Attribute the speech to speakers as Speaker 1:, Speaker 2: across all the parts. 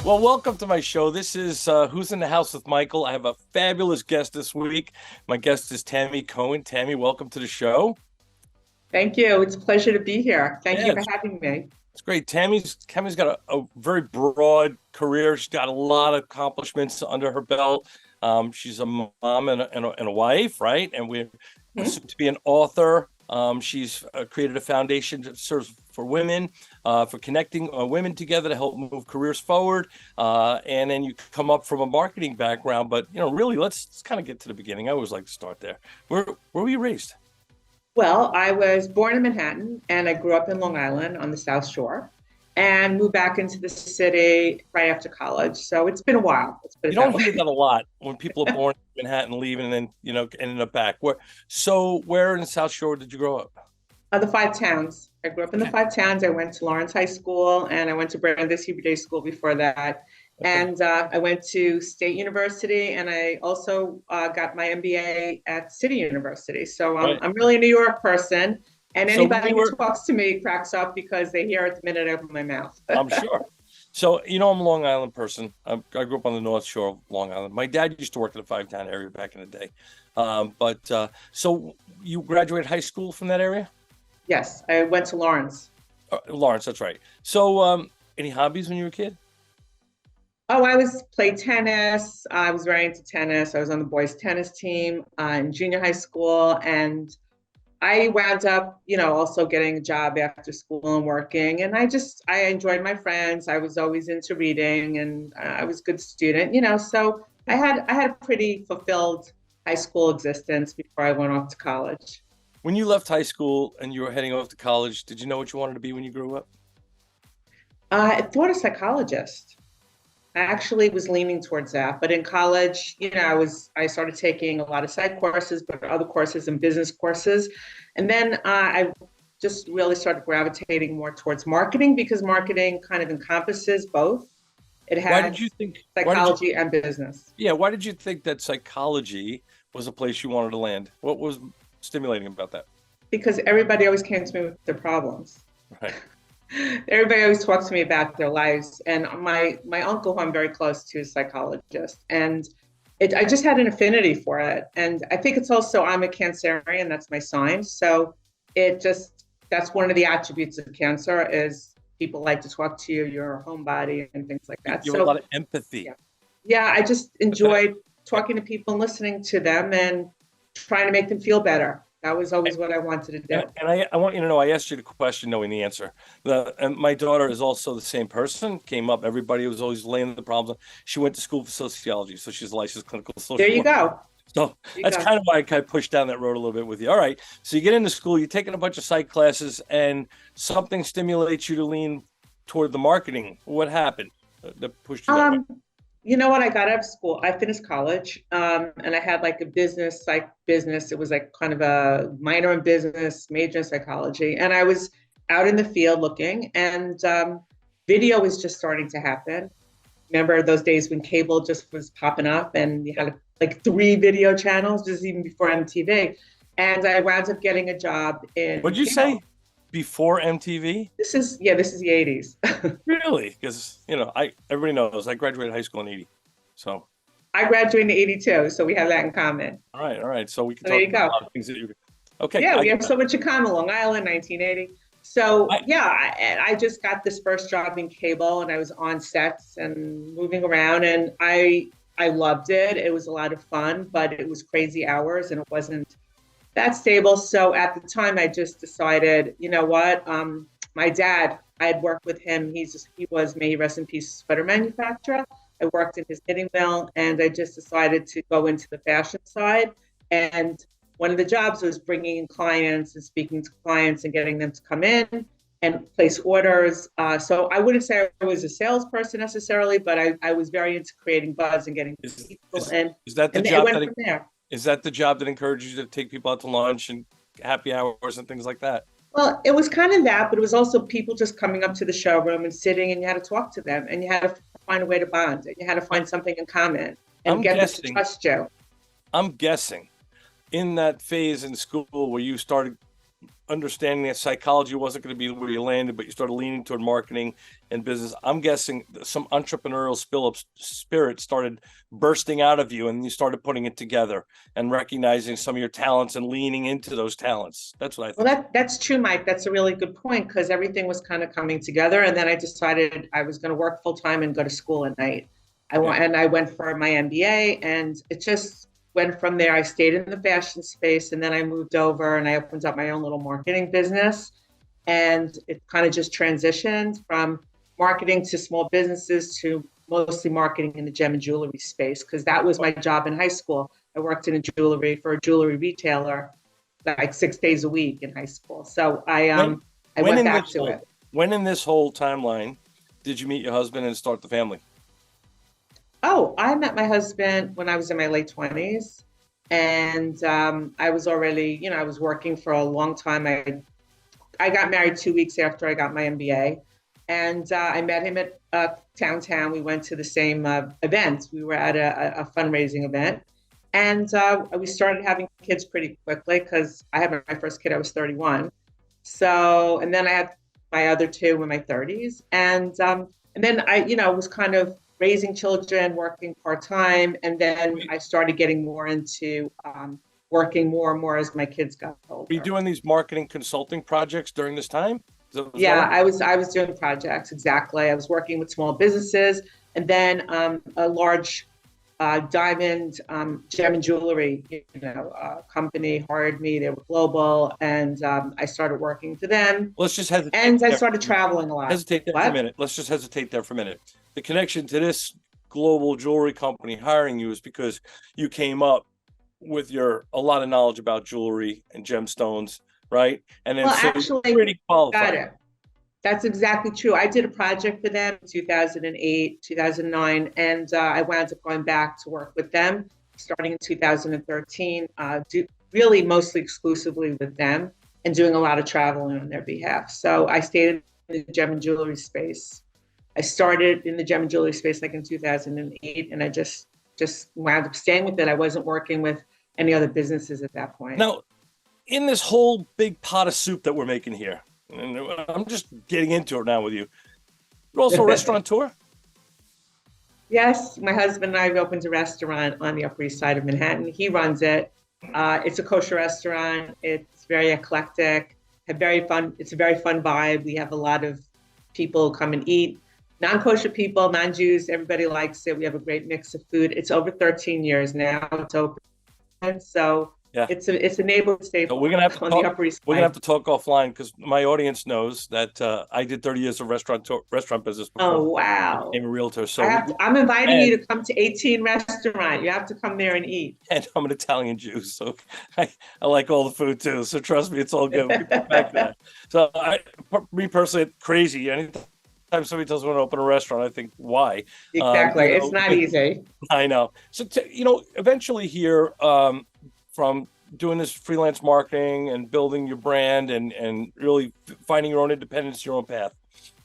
Speaker 1: Well, welcome to my show. This is Who's in the House with Michael. I have a fabulous guest this week. My guest is Tammy Cohen. Tammy, welcome to the show.
Speaker 2: Thank you. It's a pleasure to be here. Thank
Speaker 1: Yeah,
Speaker 2: you for
Speaker 1: it's,
Speaker 2: having me.
Speaker 1: it's great. Tammy's got a very broad career. She's got a lot of accomplishments under her belt. She's a mom and a wife, right? And we're
Speaker 2: Mhm.
Speaker 1: soon to be an author. She's created a foundation that serves for women, for connecting women together to help move careers forward. And then you come up from a marketing background, but really, let's kind of get to the beginning. I always like to start there. Where were you raised?
Speaker 2: Well, I was born in Manhattan and I grew up in Long Island on the South Shore and moved back into the city right after college. So it's been a while. Let's put
Speaker 1: You
Speaker 2: it that
Speaker 1: don't hear
Speaker 2: way.
Speaker 1: that a lot when people are born in Manhattan, leaving, and then ending up back. Where in the South Shore did you grow up?
Speaker 2: The five towns. I grew up in the
Speaker 1: Okay,
Speaker 2: five towns. I went to Lawrence High School and I went to Brandeis Hebrew Day School before that.
Speaker 1: okay,
Speaker 2: And I went to State University and I also got my MBA at City University. So
Speaker 1: right.
Speaker 2: I'm really a New York person. And
Speaker 1: So when
Speaker 2: anybody
Speaker 1: you
Speaker 2: who
Speaker 1: were,
Speaker 2: talks to me cracks up because they hear it the minute I open my mouth.
Speaker 1: I'm sure. So I'm a Long Island person. I grew up on the North Shore of Long Island. My dad used to work in the five town area back in the day. But so you graduated high school from that area?
Speaker 2: Yes, I went to Lawrence.
Speaker 1: Lawrence, that's right. So any hobbies when you were a kid?
Speaker 2: Oh, I was played tennis. I was very into tennis. I was on the boys' tennis team in junior high school, and I wound up, also getting a job after school and working. And I enjoyed my friends. I was always into reading, and I was a good student. So I had a pretty fulfilled high school existence before I went off to college.
Speaker 1: When you left high school and you were heading off to college, did you know what you wanted to be when you grew up?
Speaker 2: I thought a psychologist. I actually was leaning towards that, but in college, I started taking a lot of psych courses, but other courses and business courses, and then I just really started gravitating more towards marketing because marketing kind of encompasses both. It
Speaker 1: Why did you
Speaker 2: has
Speaker 1: think? Why did you?
Speaker 2: psychology and business
Speaker 1: Yeah, why did you think that psychology was a place you wanted to land? What was stimulating about that?
Speaker 2: because everybody always came to me with their problems.
Speaker 1: Right.
Speaker 2: Everybody always talks to me about their lives, and my uncle, who I'm very close to, is a psychologist, and I just had an affinity for it. And I think it's also I'm a Cancerian, that's my sign, so it just that's one of the attributes of Cancer is people like to talk to you, your homebody, and things like that.
Speaker 1: You have a
Speaker 2: So
Speaker 1: lot of empathy.
Speaker 2: yeah, yeah, I just enjoyed talking to people and listening to them and trying to make them feel better. That was always what I wanted to
Speaker 1: And,
Speaker 2: do.
Speaker 1: and I want you to know, I asked you the question knowing the answer. And my daughter is also the same person, came up, everybody was always laying the problems. She went to school for sociology, so she's a licensed clinical
Speaker 2: There
Speaker 1: social
Speaker 2: you
Speaker 1: worker.
Speaker 2: go.
Speaker 1: So
Speaker 2: There you
Speaker 1: that's
Speaker 2: go.
Speaker 1: kind of why I kind of pushed down that road a little bit with you. All right. So you get into school, you're taking a bunch of psych classes, and something stimulates you to lean toward the marketing. What happened that pushed you that way?
Speaker 2: Um, you know what? I got out of school. I finished college, and I had like a business, psych business. It was like kind of a minor in business, major in psychology. And I was out in the field looking, and video was just starting to happen. Remember those days when cable just was popping up, and you had like three video channels, just even before MTV. And I wound up getting a job in
Speaker 1: What'd you say?
Speaker 2: cable.
Speaker 1: Before MTV?
Speaker 2: This is the 80s.
Speaker 1: Really? Because I everybody knows I graduated high school in '80. So
Speaker 2: I graduated in 82, so we have that in common.
Speaker 1: all right. So we can
Speaker 2: So there
Speaker 1: talk
Speaker 2: you
Speaker 1: about a
Speaker 2: go.
Speaker 1: lot of things that you. Okay,
Speaker 2: Yeah, we have so much in common. Long Island, 1980. So
Speaker 1: I
Speaker 2: yeah, I just got this first job in cable, and I was on sets and moving around, and I loved it. It was a lot of fun, but it was crazy hours, and it wasn't that stable. So at the time, I just decided, you know what? My dad, I had worked with him. He was, may he rest in peace, sweater manufacturer. I worked in his knitting mill, and I just decided to go into the fashion side. And one of the jobs was bringing in clients and speaking to clients and getting them to come in and place orders. So I wouldn't say I was a salesperson necessarily, but I was very into creating buzz and getting
Speaker 1: is
Speaker 2: people
Speaker 1: is
Speaker 2: in,
Speaker 1: is that the
Speaker 2: and it
Speaker 1: job
Speaker 2: went
Speaker 1: that
Speaker 2: from there.
Speaker 1: is that the job that encourages you to take people out to lunch and happy hours and things like that?
Speaker 2: Well, it was kind of that, but it was also people just coming up to the showroom and sitting, and you had to talk to them, and you had to find a way to bond, and you had to
Speaker 1: I,
Speaker 2: find something in common and
Speaker 1: I'm
Speaker 2: get them to
Speaker 1: guessing.
Speaker 2: trust you.
Speaker 1: I'm guessing in that phase in school where you started understanding that psychology wasn't going to be where you landed, but you started leaning toward marketing and business. I'm guessing some entrepreneurial spirit started bursting out of you, and you started putting it together and recognizing some of your talents and leaning into those talents. That's what I
Speaker 2: Well,
Speaker 1: think.
Speaker 2: that's true, Mike. That's a really good point because everything was kind of coming together, and then I decided I was going to work full time and go to school at night.
Speaker 1: Yeah.
Speaker 2: And I went for my MBA, and it just went from there. I stayed in the fashion space, and then I moved over and I opened up my own little marketing business, and it kind of just transitioned from marketing to small businesses to mostly marketing in the gem and jewelry space because that was my job in high school. I worked in a jewelry for a jewelry retailer like 6 days a week in high school. So I
Speaker 1: when
Speaker 2: went
Speaker 1: in
Speaker 2: back
Speaker 1: this
Speaker 2: to
Speaker 1: whole,
Speaker 2: it.
Speaker 1: when in this whole timeline did you meet your husband and start the family?
Speaker 2: Oh, I met my husband when I was in my late 20s. And I was already, I was working for a long time. I got married 2 weeks after I got my MBA. And I met him at downtown. We went to the same event. We were at a fundraising event. And we started having kids pretty quickly because I had my first kid, I was 31. So, and then I had my other two in my 30s. And then I, was kind of raising children, working part-time. And then I started getting more into working more and more as my kids got
Speaker 1: Were you
Speaker 2: older.
Speaker 1: doing these marketing consulting projects during this time? Was that
Speaker 2: Yeah,
Speaker 1: right?
Speaker 2: I was doing projects, exactly. I was working with small businesses, and then a large diamond gem and jewelry, company hired me. They were global, and I started working for them.
Speaker 1: Let's just hesitate
Speaker 2: And I
Speaker 1: there.
Speaker 2: started traveling a lot.
Speaker 1: Hesitate there for a
Speaker 2: What?
Speaker 1: minute. Let's just hesitate there for a minute. The connection to this global jewelry company hiring you is because you came up with a lot of knowledge about jewelry and gemstones, right? And then
Speaker 2: Well,
Speaker 1: so you're
Speaker 2: actually,
Speaker 1: pretty
Speaker 2: got
Speaker 1: qualified.
Speaker 2: it. That's exactly true. I did a project for them in 2008, 2009, and I wound up going back to work with them starting in 2013, really mostly exclusively with them and doing a lot of traveling on their behalf. So I stayed in the gem and jewelry space. I started in the gem and jewelry space like in 2008, and I just wound up staying with it. I wasn't working with any other businesses at that point.
Speaker 1: Now, in this whole big pot of soup that we're making here, and I'm just getting into it now with you. You're also a restaurateur.
Speaker 2: Yes, my husband and I have opened a restaurant on the Upper East Side of Manhattan. He runs it. It's a kosher restaurant. It's very eclectic, very fun. It's a very fun vibe. We have a lot of people come and eat. Non-kosher people, non-Jews, everybody likes it. We have a great mix of food. It's over 13 years now. It's open. So
Speaker 1: Yeah.
Speaker 2: it's a neighborhood staple
Speaker 1: We're gonna have to
Speaker 2: on
Speaker 1: talk,
Speaker 2: the Upper East
Speaker 1: we're gonna have
Speaker 2: Side.
Speaker 1: to talk offline because my audience knows that I did 30 years of restaurant business before
Speaker 2: Oh,
Speaker 1: I
Speaker 2: wow.
Speaker 1: became a realtor. So
Speaker 2: I'm inviting you
Speaker 1: and
Speaker 2: to come to 18 restaurant. You have to come there and eat.
Speaker 1: and I'm an Italian Jew, so I like all the food too. So trust me, it's all good. We can get back to that. So me personally, it's crazy. Anytime somebody tells me I want to open a restaurant, I think why?
Speaker 2: Exactly. It's not easy.
Speaker 1: I know. So eventually here, from doing this freelance marketing and building your brand and really finding your own independence, your own path,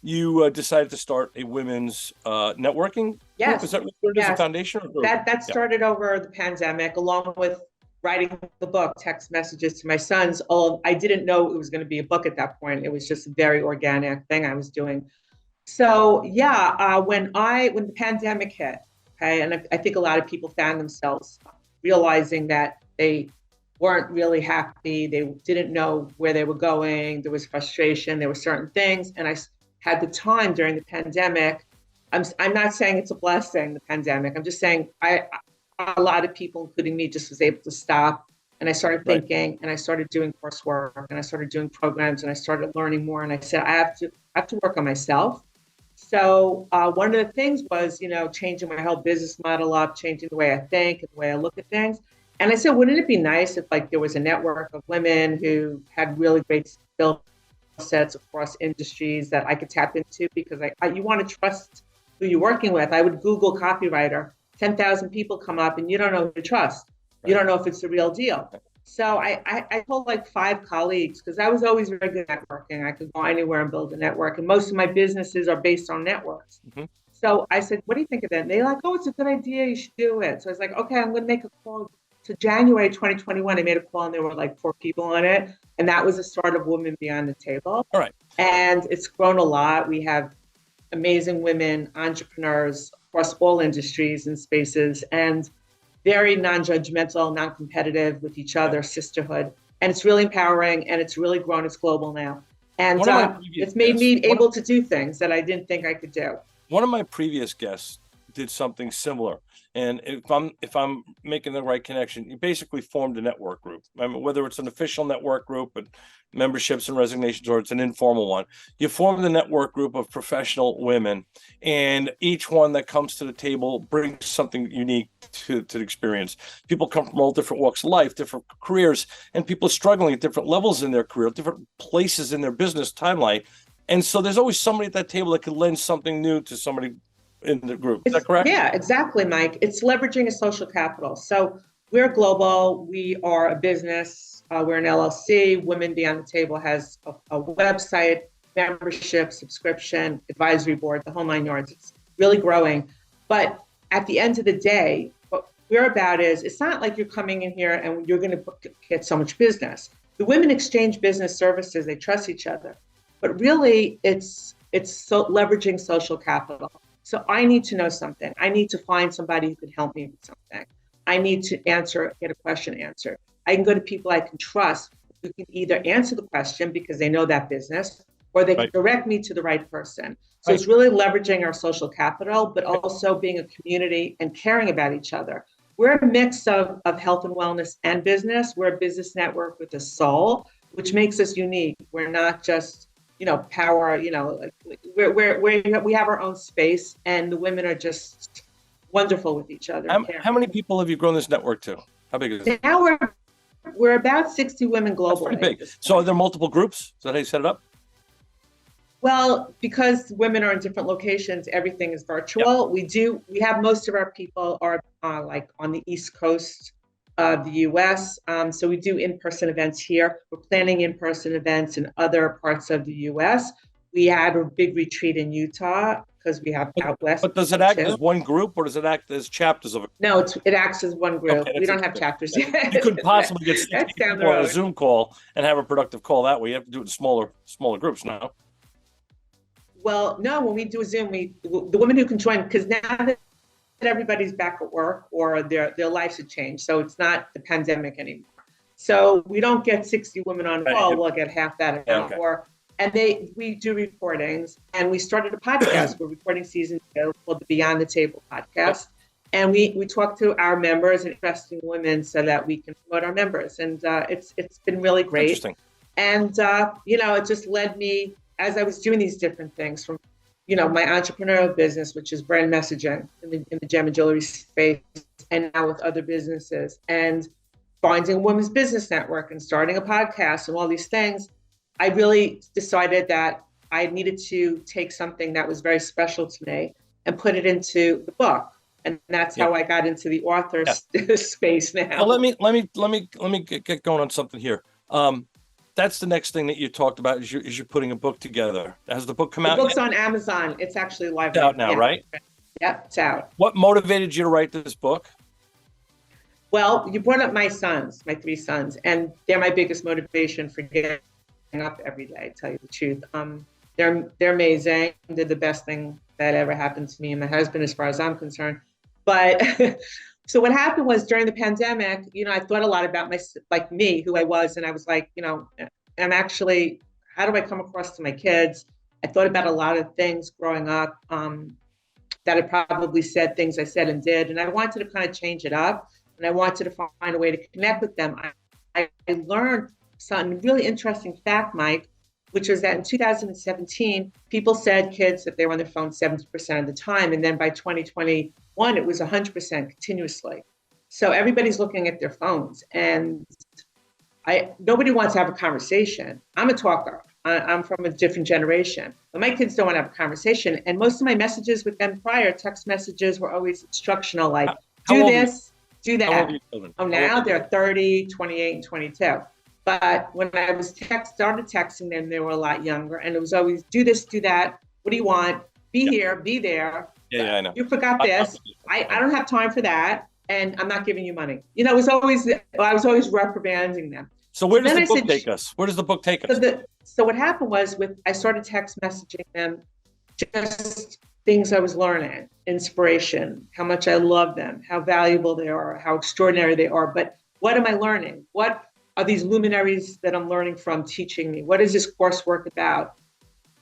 Speaker 1: you decided to start a women's networking group. Is
Speaker 2: Yes.
Speaker 1: that what it is, a
Speaker 2: Yes.
Speaker 1: foundation? Or
Speaker 2: That
Speaker 1: yeah.
Speaker 2: started over the pandemic, along with writing the book, text messages to my sons. Oh, I didn't know it was going to be a book at that point. It was just a very organic thing I was doing. So yeah, when the pandemic hit, okay, and I think a lot of people found themselves realizing that they weren't really happy. They didn't know where they were going. There was frustration. There were certain things, and I had the time during the pandemic. I'm not saying it's a blessing, the pandemic. I'm just saying a lot of people, including me, just was able to stop. And I started
Speaker 1: Right.
Speaker 2: thinking, and I started doing coursework, and I started doing programs, and I started learning more. And I said, I have to work on myself. So one of the things was, changing my whole business model up, changing the way I think and the way I look at things. And I said, wouldn't it be nice if like there was a network of women who had really great skill sets across industries that I could tap into? Because you want to trust who you're working with. I would Google copywriter, 10,000 people come up, and you don't know who to trust. You don't know if it's the real deal. So I told like 5 colleagues, because I was always very good at networking. I could go anywhere and build a network. And most of my businesses are based on networks.
Speaker 1: Mm-hmm.
Speaker 2: So I said, what do you think of that? And they're like, oh, it's a good idea. You should do it. So I was like, okay, I'm going to make a call So January 2021, I made a call and there were like 4 people on it. And that was the start of Women Beyond the Table.
Speaker 1: All right.
Speaker 2: And it's grown a lot. We have amazing women, entrepreneurs across all industries and spaces, and very non-judgmental, non-competitive with each other, sisterhood. And it's really empowering, and it's really grown. It's global now. And it's made me able to do things that I didn't think I could do.
Speaker 1: One of my previous guests did something similar. And if I'm making the right connection, you basically formed a network group. I mean, whether it's an official network group and memberships and resignations, or it's an informal one, you form the network group of professional women, and each one that comes to the table brings something unique to the experience. People come from all different walks of life, different careers, and people are struggling at different levels in their career, different places in their business timeline. And so there's always somebody at that table that could lend something new to somebody in the group. Is that correct?
Speaker 2: Yeah, exactly, Mike. It's leveraging a social capital. So we're global. We are a business. We're an LLC. Women Beyond the Table has a website, membership, subscription, advisory board, the whole 9 yards. It's really growing. But at the end of the day, what we're about is, it's not like you're coming in here and you're going to get so much business. The women exchange business services. They trust each other. But really, it's leveraging social capital. So I need to know something. I need to find somebody who can help me with something. I need to get a question answered. I can go to people I can trust who can either answer the question because they know that business, or they can direct me to the right person. So it's really leveraging our social capital, but also being a community and caring about each other. We're a mix of health and wellness and business. We're a business network with a soul, which makes us unique. We're not just power, we have our own space, and the women are just wonderful with each other.
Speaker 1: How many people have you grown this network to? How big is it?
Speaker 2: Now we're about 60 women globally.
Speaker 1: That's pretty big. So are there multiple groups? Is that how you set it up?
Speaker 2: Well, because women are in different locations, everything is virtual. Yep. We have most of our people are like on the East Coast of the US. So we do in-person events here. We're planning in-person events in other parts of the US. We had a big retreat in Utah because we have out west.
Speaker 1: But does it act as one group, or does it act as chapters of it?
Speaker 2: No, it acts as one group. Okay, we don't have chapters yet.
Speaker 1: You couldn't possibly get 60 people on a Zoom call and have a productive call that way. You have to do it in smaller groups now.
Speaker 2: Well, no, when we do a Zoom, the women who can join, because now that everybody's back at work or their lives have changed. So it's not the pandemic anymore. So we don't get 60 women on a call. We'll get half that amount more. And we do recordings, and we started a podcast. We're recording season 2 called the Beyond the Table podcast. And we talk to our members and interesting women so that we can promote our members. And it's been really great.
Speaker 1: Interesting.
Speaker 2: And, it just led me, as I was doing these different things, from my entrepreneurial business, which is brand messaging in the gem and jewelry space, and now with other businesses, and finding a women's business network and starting a podcast and all these things, I really decided that I needed to take something that was very special to me and put it into the book. And that's how I got into the author space now.
Speaker 1: Well, let me get going on something here. That's the next thing that you talked about is you're putting a book together. Has the book come out?
Speaker 2: The book's on Amazon. It's actually live.
Speaker 1: It's out now, right?
Speaker 2: Yep, it's out.
Speaker 1: What motivated you to write this book?
Speaker 2: Well, you brought up my 3 sons, and they're my biggest motivation for getting up every day, to tell you the truth. They're amazing. They're the best thing that ever happened to me and my husband, as far as I'm concerned. But so what happened was, during the pandemic, I thought a lot about me, who I was, and I was like, I'm actually, how do I come across to my kids? I thought about a lot of things growing up that I probably said things I said and did, and I wanted to kind of change it up, and I wanted to find a way to connect with them. I learned some really interesting fact, Mike, which was that in 2017, people said kids that they were on their phone 70% of the time. And then by 2021, it was 100% continuously. So everybody's looking at their phones, and nobody wants to have a conversation. I'm a talker. I'm from a different generation, but my kids don't want to have a conversation. And most of my messages with them prior, text messages, were always instructional, like, do this, do that. Oh, now they're 30, 28, and 22. But when I started texting them, they were a lot younger, and it was always, do this, do that. What do you want? Be here, be there.
Speaker 1: Yeah, I know.
Speaker 2: You forgot this. I don't have time for that. and I'm not giving you money. It was always, I was always reprimanding them.
Speaker 1: So where does
Speaker 2: then
Speaker 1: the
Speaker 2: I
Speaker 1: book
Speaker 2: said,
Speaker 1: take us? Where does the book take
Speaker 2: so
Speaker 1: us?
Speaker 2: so what happened was I started text messaging them just things I was learning, inspiration, how much I love them, how valuable they are, how extraordinary they are. But what am I learning? What are these luminaries that I'm learning from teaching me? What is this coursework about?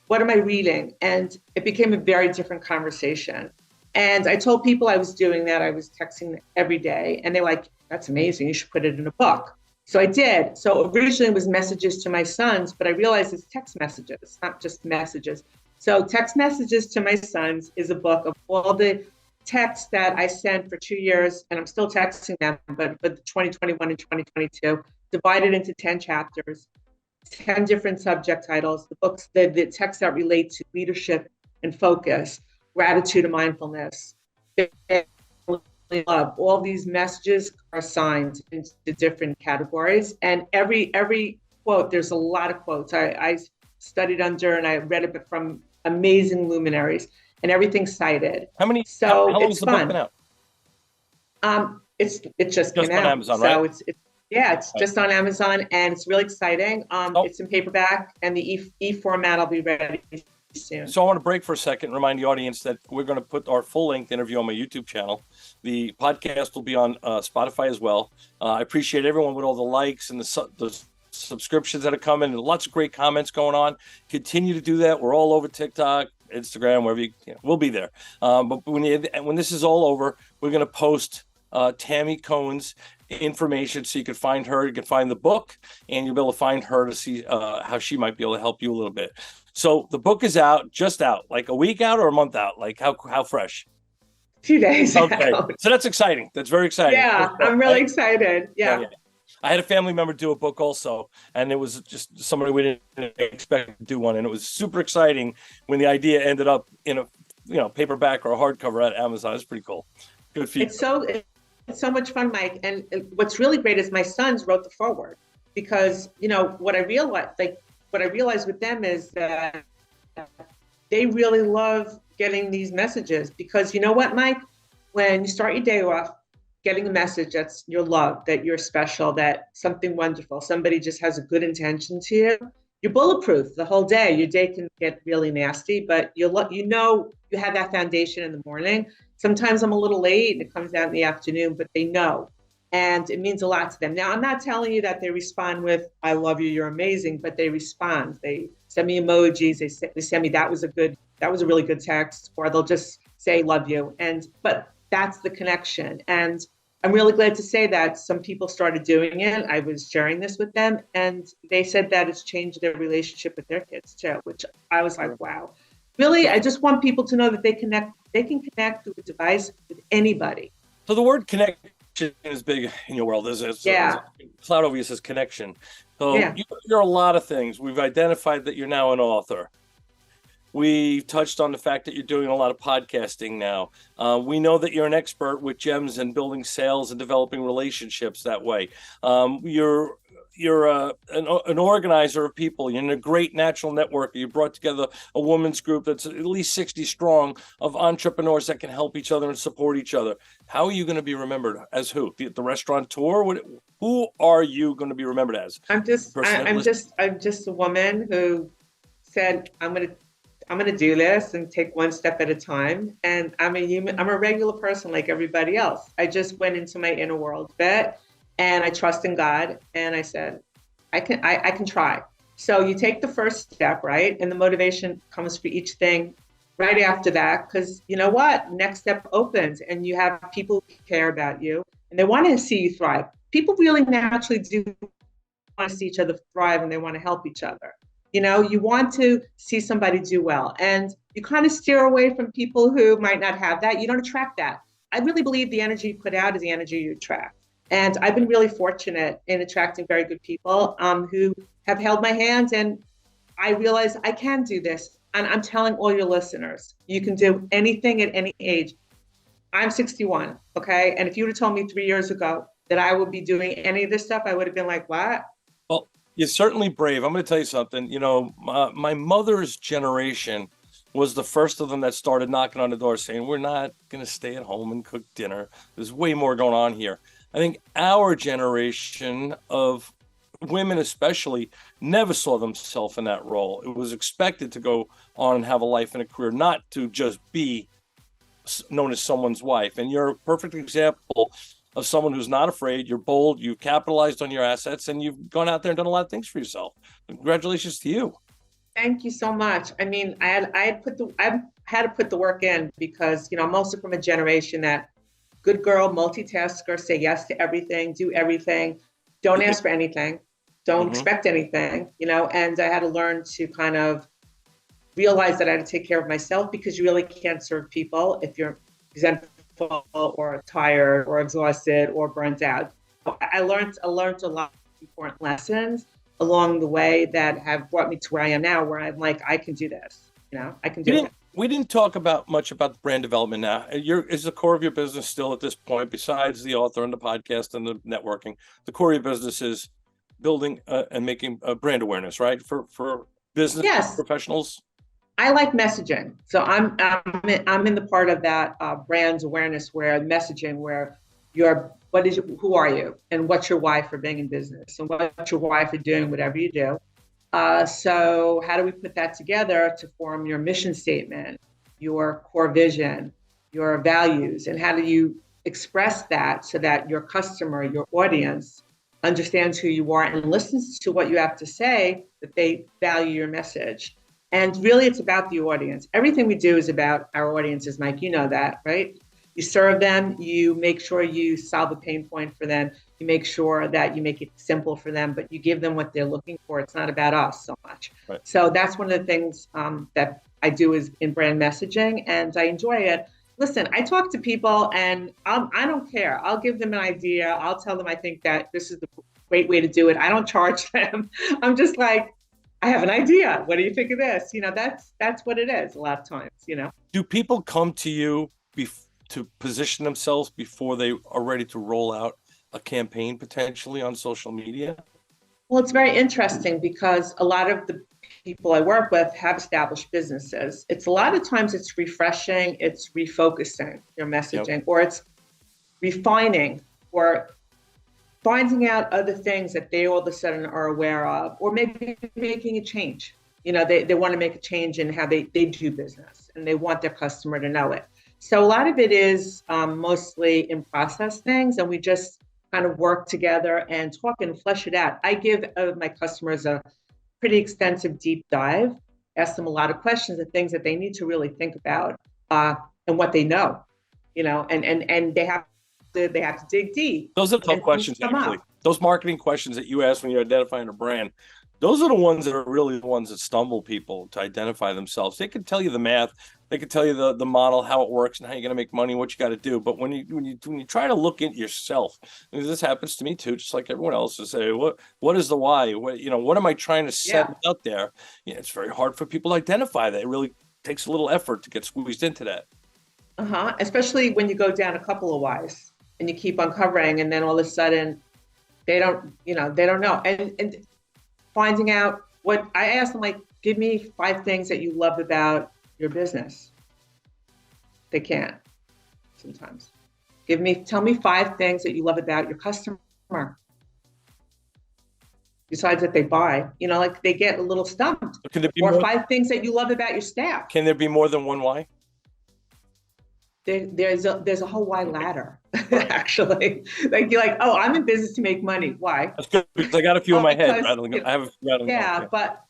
Speaker 2: What am I reading? And it became a very different conversation. And I told people I was doing that. I was texting every day. And they're like, that's amazing. You should put it in a book. So I did. So originally it was messages to my sons, but I realized it's text messages, not just messages. So Text Messages to My Sons is a book of all the texts that I sent for 2 years, and I'm still texting them, but for 2021 and 2022, divided into 10 chapters, 10 different subject titles, the texts that relate to leadership and focus, gratitude and mindfulness, love. All these messages are assigned into different categories. And every quote, there's a lot of quotes. I studied under and I read it from amazing luminaries, and everything's cited.
Speaker 1: How many?
Speaker 2: So
Speaker 1: how long
Speaker 2: it's
Speaker 1: has the book
Speaker 2: fun.
Speaker 1: been out?
Speaker 2: It just came
Speaker 1: on
Speaker 2: out.
Speaker 1: Amazon,
Speaker 2: so
Speaker 1: right?
Speaker 2: it's just on Amazon, and it's really exciting.
Speaker 1: Oh.
Speaker 2: It's in paperback, and the e format will be ready soon.
Speaker 1: So I want to break for a second and remind the audience that we're going to put our full-length interview on my YouTube channel. The podcast will be on Spotify as well. I appreciate everyone with all the likes and the subscriptions that are coming, and lots of great comments going on. Continue to do that. We're all over TikTok, Instagram, wherever we'll be there. But when this is all over, we're going to post Tammy Cohen's information so you can find her. You can find the book, and you'll be able to find her to see how she might be able to help you a little bit. So the book is just out, like a week out or a month out. Like how fresh?
Speaker 2: 2 days.
Speaker 1: Okay,
Speaker 2: out.
Speaker 1: so that's exciting. That's very exciting.
Speaker 2: Yeah, I'm really excited. Yeah.
Speaker 1: I had a family member do a book also, and it was just somebody we didn't expect to do one, and it was super exciting when the idea ended up in a paperback or a hardcover at Amazon. It's pretty cool. Good feedback.
Speaker 2: It's so much fun, Mike. And what's really great is my sons wrote the foreword, because what I realized with them is that they really love getting these messages, because you know what, Mike, when you start your day off getting a message that's your love, that you're special, that something wonderful, somebody just has a good intention to you, you're bulletproof the whole day. Your day can get really nasty, but you have that foundation in the morning. Sometimes I'm a little late and it comes out in the afternoon, but they know. And it means a lot to them. Now, I'm not telling you that they respond with, I love you, you're amazing, but they respond. They send me emojis. They send me, that was a really good text, or they'll just say, love you. But that's the connection. And I'm really glad to say that some people started doing it. I was sharing this with them, and they said that it's changed their relationship with their kids too, which I was like, wow. Really, I just want people to know that they can connect through a device with anybody.
Speaker 1: So the word connection is big in your world. There's cloud over you says connection. So you're a lot of things. We've identified that you're now an author. We touched on the fact that you're doing a lot of podcasting now. We know that you're an expert with gems and building sales and developing relationships that way. You're an organizer of people. You're in a great natural network. You brought together a women's group that's at least 60 strong of entrepreneurs that can help each other and support each other. How are you going to be remembered as who? The restaurateur? Who are you going to be remembered as?
Speaker 2: I'm just a woman who said, I'm going to do this and take one step at a time. And I'm a regular person like everybody else. I just went into my inner world a bit, and I trust in God. And I said, I can try. So you take the first step, right? And the motivation comes for each thing right after that. Because you know what? Next step opens, and you have people who care about you, and they want to see you thrive. People really naturally do want to see each other thrive, and they want to help each other. You want to see somebody do well, and you kind of steer away from people who might not have that. You don't attract that. I really believe the energy you put out is the energy you attract. And I've been really fortunate in attracting very good people who have held my hand, and I realize I can do this. And I'm telling all your listeners, you can do anything at any age. I'm 61, okay? And if you would have told me 3 years ago that I would be doing any of this stuff, I would have been like, what?
Speaker 1: Well, you're certainly brave. I'm going to tell you something. My mother's generation was the first of them that started knocking on the door saying, we're not going to stay at home and cook dinner. There's way more going on here. I think our generation of women especially never saw themselves in that role. It was expected to go on and have a life and a career, not to just be known as someone's wife. And you're a perfect example of someone who's not afraid. You're bold, you've capitalized on your assets, and you've gone out there and done a lot of things for yourself. Congratulations to you.
Speaker 2: Thank you so much. I mean, I had to put the work in because, I'm also from a generation that good girl, multitasker, say yes to everything, do everything, don't ask for anything, don't expect anything, and I had to learn to kind of realize that I had to take care of myself, because you really can't serve people if you're resentful or tired or exhausted or burnt out. I learned a lot of important lessons along the way that have brought me to where I am now, where I'm like, I can do this. I can do it.
Speaker 1: We didn't talk much about the brand development now. Is the core of your business still at this point, besides the author and the podcast and the networking, the core of your business is building and making brand awareness, right? For business professionals?
Speaker 2: I like messaging. So I'm in the part of that brand awareness where messaging, where who are you, and what's your why for being in business, and what's your why for doing whatever you do. So how do we put that together to form your mission statement, your core vision, your values, and how do you express that so that your customer, your audience, understands who you are and listens to what you have to say, that they value your message. And really, it's about the audience. Everything we do is about our audiences, Mike. You know that, right? You serve them, you make sure you solve a pain point for them, you make sure that you make it simple for them, but you give them what they're looking for. It's not about us so much. Right. So that's one of the things that I do is in brand messaging, and I enjoy it. Listen, I talk to people and I don't care. I'll give them an idea. I'll tell them I think that this is the great way to do it. I don't charge them. I'm just like, I have an idea. What do you think of this? That's what it is a lot of times,
Speaker 1: Do people come to you to position themselves before they are ready to roll out a campaign potentially on social media?
Speaker 2: Well, it's very interesting because a lot of the people I work with have established businesses. It's a lot of times it's refreshing, it's refocusing your messaging, or it's refining or finding out other things that they all of a sudden are aware of, or maybe making a change. They want to make a change in how they do business, and they want their customer to know it. So a lot of it is mostly in process things, and we just kind of work together and talk and flesh it out. I give my customers a pretty extensive deep dive, ask them a lot of questions and things that they need to really think about and what they know, and they have to dig deep.
Speaker 1: Those are tough questions, actually. Those marketing questions that you ask when you're identifying a brand, those are the ones that are really the ones that stumble people to identify themselves. They can tell you the math, they can tell you the model, how it works, and how you're going to make money, what you got to do. But when you try to look into yourself, and this happens to me too, just like everyone else, to say what is the why? What am I trying to set out there? It's very hard for people to identify that. It really takes a little effort to get squeezed into that.
Speaker 2: Especially when you go down a couple of whys and you keep uncovering, and then all of a sudden they don't know. And finding out what I asked them, like, give me 5 things that you love about your business. They can't sometimes. Tell me 5 things that you love about your customer. Besides that they buy, like they get a little stumped.
Speaker 1: Can there be
Speaker 2: or 5 things that you love about your staff.
Speaker 1: Can there be more than one why?
Speaker 2: There's a whole why ladder, actually. Like you're like, oh, I'm in business to make money. Why?
Speaker 1: That's good, because I got a few in my head. I have a few.
Speaker 2: But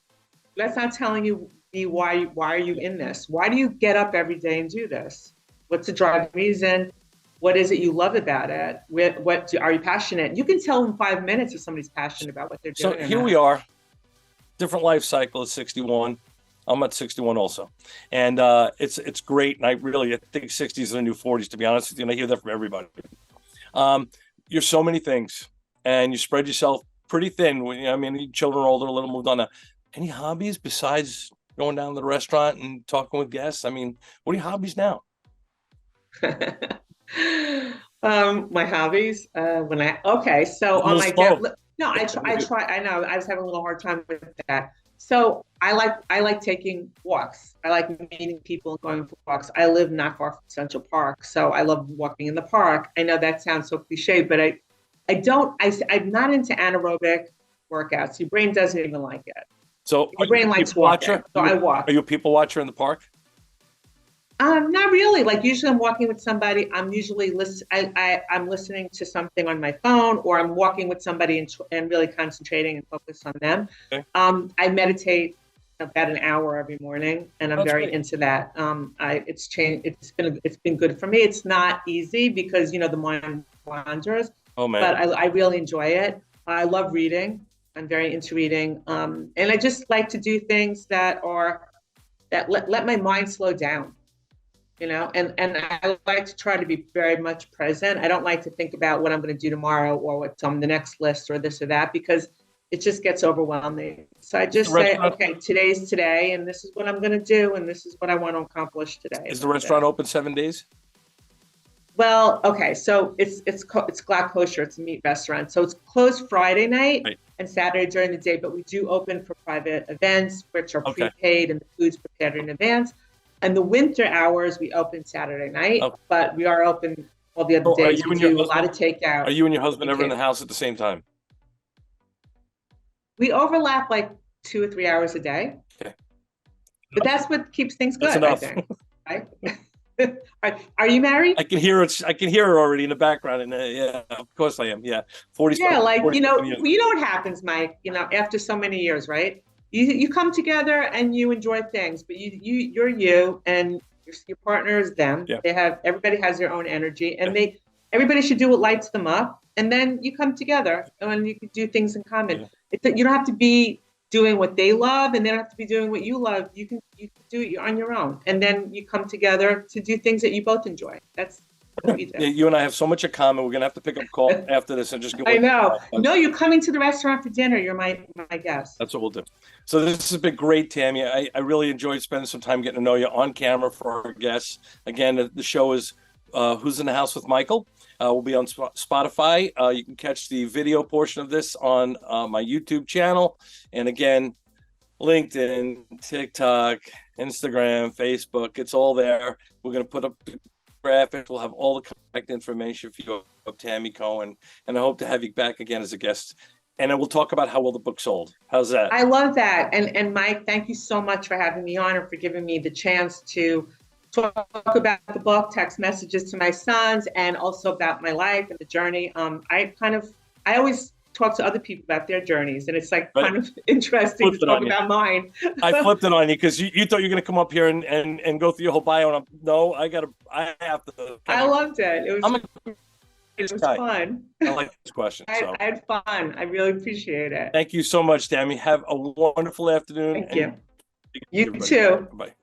Speaker 2: that's not telling you why are you in this? Why do you get up every day and do this? What's the driving reason? What is it you love about it? What are you passionate? You can tell in 5 minutes if somebody's passionate about what they're doing.
Speaker 1: So here we are, different life cycle at 61. I'm at 61 also. And it's great. And I think 60s are the new 40s, to be honest with you. And I hear that from everybody. You're so many things, and you spread yourself pretty thin. Children are older, a little moved on now. Any hobbies besides going down to the restaurant and talking with guests? what are your hobbies now?
Speaker 2: My hobbies, I try. I know I was having a little hard time with that. So I like taking walks. I like meeting people and going for walks. I live not far from Central Park, so I love walking in the park. I know that sounds so cliche, but I'm not into anaerobic workouts. Your brain doesn't even like it.
Speaker 1: So are
Speaker 2: Your
Speaker 1: you
Speaker 2: brain
Speaker 1: a
Speaker 2: likes
Speaker 1: people
Speaker 2: walking,
Speaker 1: watcher?
Speaker 2: so I walk.
Speaker 1: Are you a people watcher in the park?
Speaker 2: Not really. Like usually I'm walking with somebody. I'm usually I'm listening to something on my phone, or I'm walking with somebody and really concentrating and focus on them.
Speaker 1: Okay.
Speaker 2: I meditate about an hour every morning, and I'm
Speaker 1: That's
Speaker 2: very
Speaker 1: great.
Speaker 2: into that. It's changed. It's been good for me. It's not easy because the mind wanders,
Speaker 1: Oh man.
Speaker 2: but I really enjoy it. I love reading. I'm very into reading, and I just like to do things that let my mind slow down. And I like to try to be very much present. I don't like to think about what I'm going to do tomorrow or what's on the next list or this or that, because it just gets overwhelming. So I just say, okay, today's today, and this is what I'm going to do, and this is what I want to accomplish today.
Speaker 1: Is the restaurant open 7 days?
Speaker 2: Well, okay, so it's Glatt Kosher. It's a meat restaurant, so it's closed Friday night
Speaker 1: Right.
Speaker 2: and Saturday during the day, but we do open for private events, which are prepaid, and the food's prepared in advance. And the winter hours, we open Saturday night, but we are open all the other days. We do a lot of takeout.
Speaker 1: Are you and your husband ever in the house at the same time?
Speaker 2: We overlap like 2 or 3 hours a day.
Speaker 1: Okay.
Speaker 2: But that's what keeps things good,
Speaker 1: That's enough.
Speaker 2: I think. Right? Are you married?
Speaker 1: I can hear it. I can hear her already in the background. And yeah, of course I am. Yeah. 40.
Speaker 2: Yeah, like, you know what happens, Mike, after so many years, right? You come together and you enjoy things, but you're you, and your partner is them. Yeah. Everybody has their own energy, and everybody should do what lights them up, and then you come together and you can do things in common. Yeah. You don't have to be doing what they love, and they don't have to be doing what you love. You can do it on your own, and then you come together to do things that you both enjoy. That's what you do.
Speaker 1: Yeah, you and I have so much in common. We're gonna have to pick up a call after this and just go.
Speaker 2: I know. No, you're coming to the restaurant for dinner. You're my guest.
Speaker 1: That's what we'll do. So this has been great, Tammy. I really enjoyed spending some time getting to know you on camera for our guests. Again, the show is Who's in the House with Michael. We'll be on Spotify. You can catch the video portion of this on my YouTube channel. And again, LinkedIn, TikTok, Instagram, Facebook. It's all there. We're going to put up the graphics. We'll have all the contact information for you of Tammy Cohen. And I hope to have you back again as a guest. And then we'll talk about how well the book sold. How's that?
Speaker 2: I love that. And Mike, thank you so much for having me on and for giving me the chance to talk about the book, text messages to my sons, and also about my life and the journey. I always talk to other people about their journees, and it's like kind of interesting to talk about mine.
Speaker 1: I flipped it on you because you thought you were going to come up here and go through your whole bio, and I have to.
Speaker 2: I loved it. It was fun.
Speaker 1: I like this question.
Speaker 2: I had fun. I really appreciate it.
Speaker 1: Thank you so much, Tammy. Have a wonderful afternoon.
Speaker 2: Thank you. You too.
Speaker 1: Bye.